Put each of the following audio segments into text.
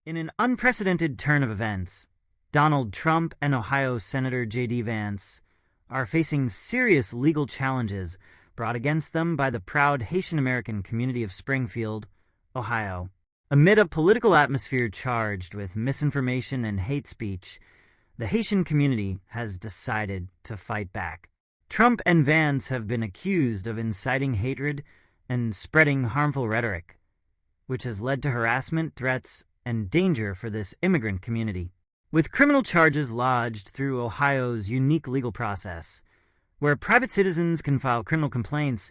In an unprecedented turn of events, Donald Trump and Ohio Senator J.D. Vance are facing serious legal challenges brought against them by the proud Haitian-American community of Springfield, Ohio. Amid a political atmosphere charged with misinformation and hate speech, the Haitian community has decided to fight back. Trump and Vance have been accused of inciting hatred and spreading harmful rhetoric, which has led to harassment, threats, and danger for this immigrant community. With criminal charges lodged through Ohio's unique legal process, where private citizens can file criminal complaints,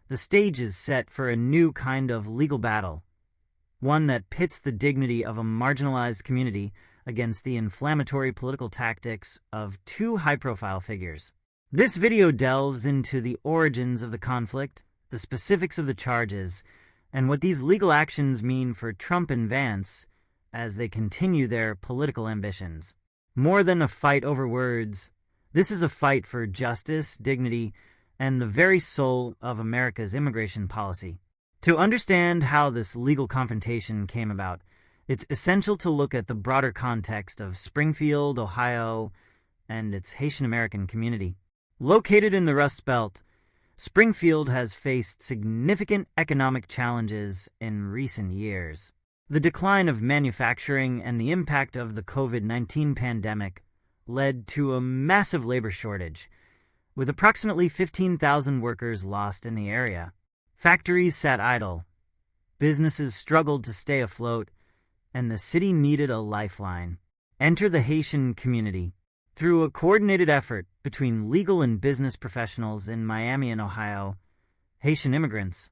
the stage is set for a new kind of legal battle, one that pits the dignity of a marginalized community against the inflammatory political tactics of two high-profile figures. This video delves into the origins of the conflict, the specifics of the charges, and what these legal actions mean for Trump and Vance as they continue their political ambitions. More than a fight over words, this is a fight for justice, dignity, and the very soul of America's immigration policy. To understand how this legal confrontation came about, it's essential to look at the broader context of Springfield, Ohio, and its Haitian-American community. Located in the Rust Belt, Springfield has faced significant economic challenges in recent years. The decline of manufacturing and the impact of the COVID-19 pandemic led to a massive labor shortage, with approximately 15,000 workers lost in the area. Factories sat idle, businesses struggled to stay afloat, and the city needed a lifeline. Enter the Haitian community. Through a coordinated effort between legal and business professionals in Miami and Ohio, Haitian immigrants,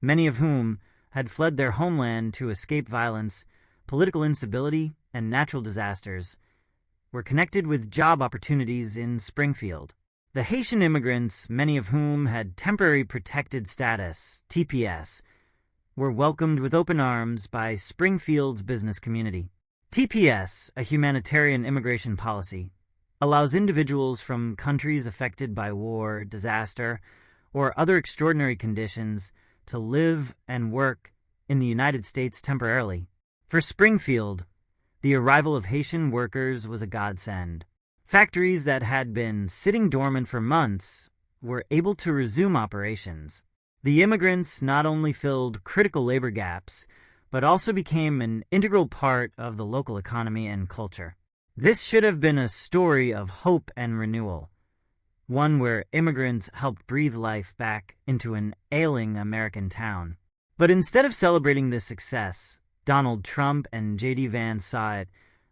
many of whom had fled their homeland to escape violence, political instability, and natural disasters, were connected with job opportunities in Springfield. The Haitian immigrants, many of whom had temporary protected status, TPS, were welcomed with open arms by Springfield's business community. TPS, a humanitarian immigration policy, allows individuals from countries affected by war, disaster, or other extraordinary conditions to live and work in the United States temporarily. For Springfield, the arrival of Haitian workers was a godsend. Factories that had been sitting dormant for months were able to resume operations. The immigrants not only filled critical labor gaps, but also became an integral part of the local economy and culture. This should have been a story of hope and renewal, one where immigrants helped breathe life back into an ailing American town. But instead of celebrating this success, Donald Trump and J.D. Vance saw it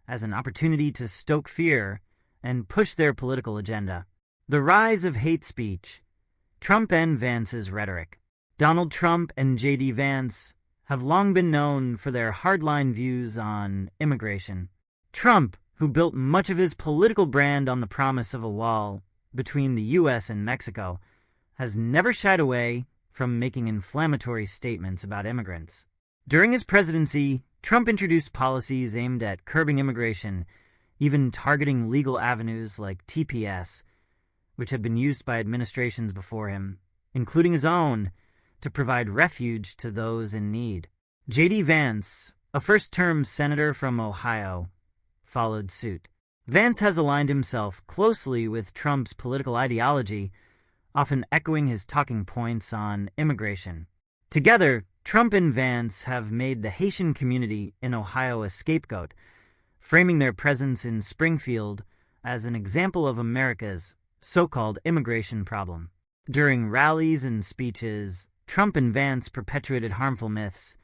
as an opportunity to stoke fear and push their political agenda. The rise of hate speech, Trump and Vance's rhetoric. Donald Trump and J.D. Vance have long been known for their hardline views on immigration. Trump, who built much of his political brand on the promise of a wall between the U.S. and Mexico, has never shied away from making inflammatory statements about immigrants. During his presidency, Trump introduced policies aimed at curbing immigration, even targeting legal avenues like TPS, which had been used by administrations before him, including his own, to provide refuge to those in need. J.D. Vance, a first-term senator from Ohio, followed suit. Vance has aligned himself closely with Trump's political ideology, often echoing his talking points on immigration. Together, Trump and Vance have made the Haitian community in Ohio a scapegoat, framing their presence in Springfield as an example of America's so-called immigration problem. During rallies and speeches, Trump and Vance perpetuated harmful myths,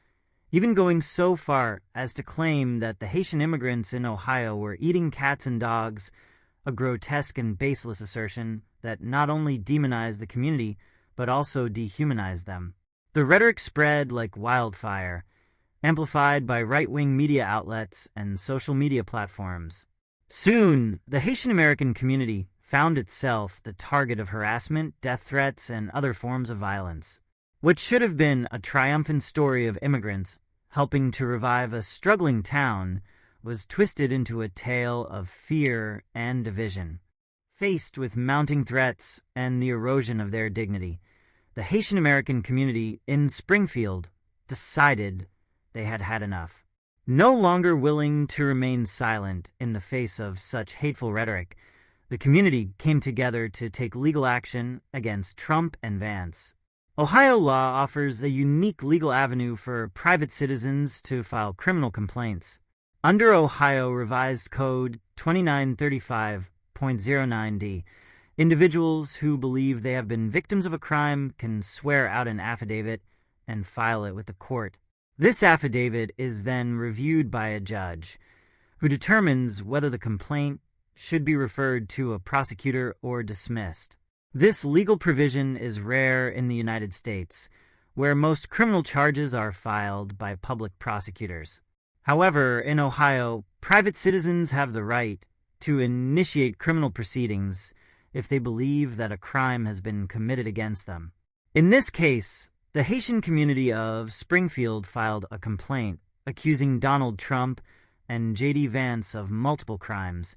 even going so far as to claim that the Haitian immigrants in Ohio were eating cats and dogs, a grotesque and baseless assertion that not only demonized the community, but also dehumanized them. The rhetoric spread like wildfire, amplified by right-wing media outlets and social media platforms. Soon, the Haitian-American community found itself the target of harassment, death threats, and other forms of violence. What should have been a triumphant story of immigrants helping to revive a struggling town was twisted into a tale of fear and division. Faced with mounting threats and the erosion of their dignity, the Haitian-American community in Springfield decided they had had enough. No longer willing to remain silent in the face of such hateful rhetoric, the community came together to take legal action against Trump and Vance. Ohio law offers a unique legal avenue for private citizens to file criminal complaints. Under Ohio Revised Code 2935.09d, individuals who believe they have been victims of a crime can swear out an affidavit and file it with the court. This affidavit is then reviewed by a judge, who determines whether the complaint should be referred to a prosecutor or dismissed. This legal provision is rare in the United States, where most criminal charges are filed by public prosecutors. However, in Ohio, private citizens have the right to initiate criminal proceedings if they believe that a crime has been committed against them. In this case, the Haitian community of Springfield filed a complaint accusing Donald Trump and J.D. Vance of multiple crimes,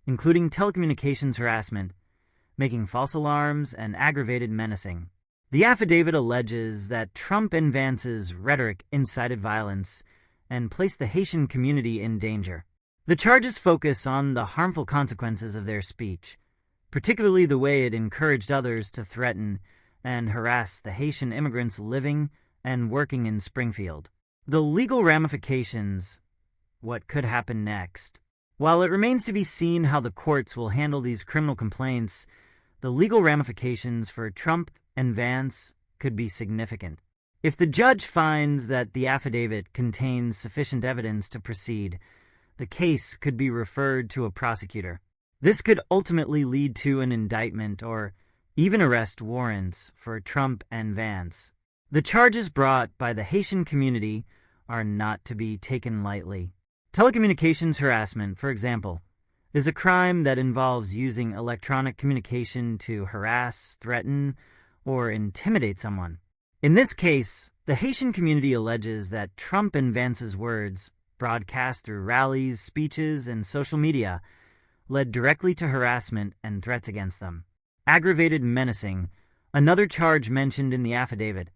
including telecommunications harassment, making false alarms, and aggravated menacing. The affidavit alleges that Trump and Vance's rhetoric incited violence and placed the Haitian community in danger. The charges focus on the harmful consequences of their speech, particularly the way it encouraged others to threaten and harass the Haitian immigrants living and working in Springfield. The legal ramifications, what could happen next. While it remains to be seen how the courts will handle these criminal complaints, the legal ramifications for Trump and Vance could be significant. If the judge finds that the affidavit contains sufficient evidence to proceed, the case could be referred to a prosecutor. This could ultimately lead to an indictment or even arrest warrants for Trump and Vance. The charges brought by the Haitian community are not to be taken lightly. Telecommunications harassment, for example, is a crime that involves using electronic communication to harass, threaten, or intimidate someone. In this case, the Haitian community alleges that Trump and Vance's words, broadcast through rallies, speeches, and social media, led directly to harassment and threats against them. Aggravated menacing, another charge mentioned in the affidavit,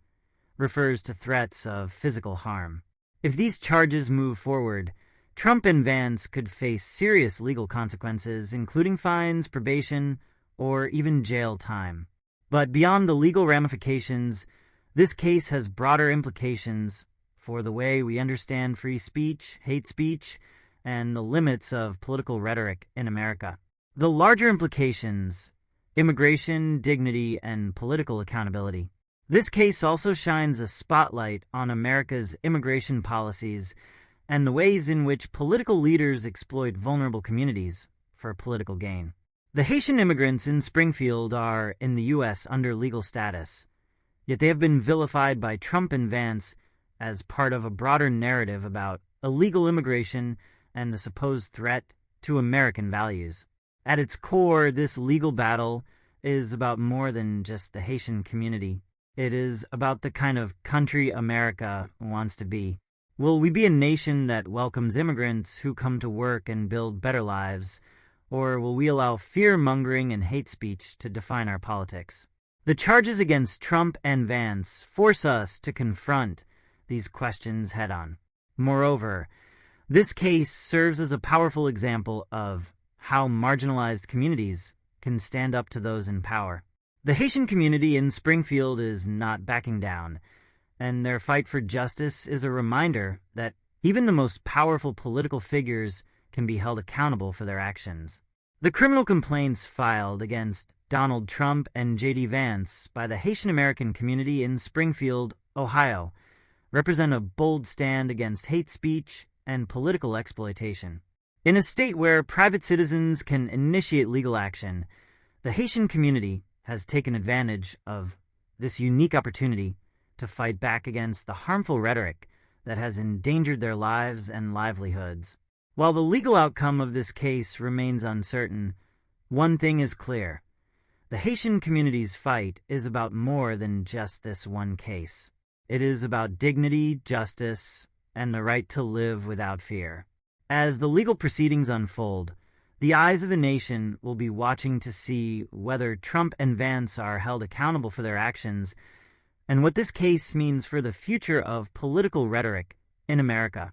refers to threats of physical harm. If these charges move forward, Trump and Vance could face serious legal consequences, including fines, probation, or even jail time. But beyond the legal ramifications, this case has broader implications for the way we understand free speech, hate speech, and the limits of political rhetoric in America. The larger implications: immigration, dignity, and political accountability. This case also shines a spotlight on America's immigration policies and the ways in which political leaders exploit vulnerable communities for political gain. The Haitian immigrants in Springfield are, in the U.S., under legal status, yet they have been vilified by Trump and Vance as part of a broader narrative about illegal immigration and the supposed threat to American values. At its core, this legal battle is about more than just the Haitian community. It is about the kind of country America wants to be. Will we be a nation that welcomes immigrants who come to work and build better lives, or will we allow fear-mongering and hate speech to define our politics? The charges against Trump and Vance force us to confront these questions head-on. Moreover, this case serves as a powerful example of how marginalized communities can stand up to those in power. The Haitian community in Springfield is not backing down, and their fight for justice is a reminder that even the most powerful political figures can be held accountable for their actions. The criminal complaints filed against Donald Trump and J.D. Vance by the Haitian-American community in Springfield, Ohio, represent a bold stand against hate speech and political exploitation. In a state where private citizens can initiate legal action, the Haitian community has taken advantage of this unique opportunity to fight back against the harmful rhetoric that has endangered their lives and livelihoods. While the legal outcome of this case remains uncertain, one thing is clear: the Haitian community's fight is about more than just this one case. It is about dignity, justice, and the right to live without fear. As the legal proceedings unfold, the eyes of the nation will be watching to see whether Trump and Vance are held accountable for their actions and what this case means for the future of political rhetoric in America.